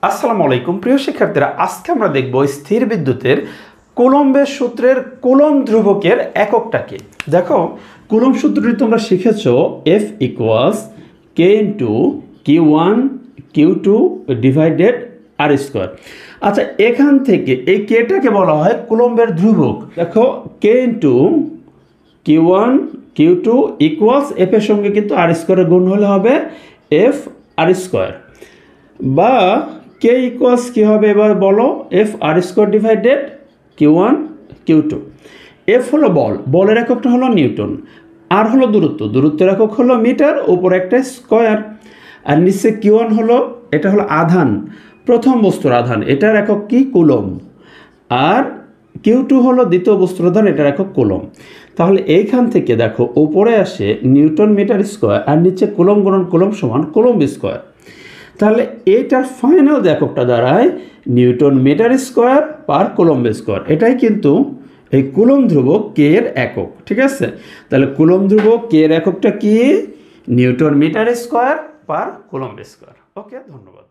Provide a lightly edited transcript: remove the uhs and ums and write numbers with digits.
আসসালামু আলাইকুম প্রিয় শিক্ষার্থীরা, আজকে আমরা দেখব স্থির বিদ্যুতের কুলম্বের সূত্রের কুলম্ব ধ্রুবকের এককটা কি। দেখো, কুলম্ব সূত্রটি তোমরা শিখেছো F equals K into Q1 Q2 divided r square. আচ্ছা, এখান থেকে এই কেটাকে বলা হয় কুলম্বের ধ্রুবক। দেখো, K into Q1 Q2 equals F এর সঙ্গে কিন্তু আর স্কোয়ারের গুণ হলে হবে F আর স্কোয়ার, বা কে ইকুয়ালস কী হবে এবার বলো, F r square divided Q1 Q2। F হলো বল, বলের এককটা হলো নিউটন, আর হলো দূরত্ব, দূরত্বের একক হলো মিটার, উপরে একটা স্কোয়ার, আর নিচে Q1 হলো, এটা হলো আধান, প্রথম বস্তুর আধান, এটার একক কি কুলম্ব, আর Q2 হলো দ্বিতীয় বস্তুর আধান, এটার একক কুলম্ব। তাহলে এইখান থেকে দেখো উপরে আসে নিউটন মিটার স্কোয়ার, আর নিচে কুলম্ব গুণন কুলম্ব সমান কুলম্ব স্কোয়ার। তাহলে এইটার ফাইনাল এককটা দাঁড়ায় newton metre square per coulomb square. এটাই কিন্তু এই কুলম্ব ধ্রুবক কে এর একক। ঠিক আছে, তাহলে কুলম্ব ধ্রুবক কে এর এককটা কি? Newton metre square per coulomb square. Okay, ধন্যবাদ।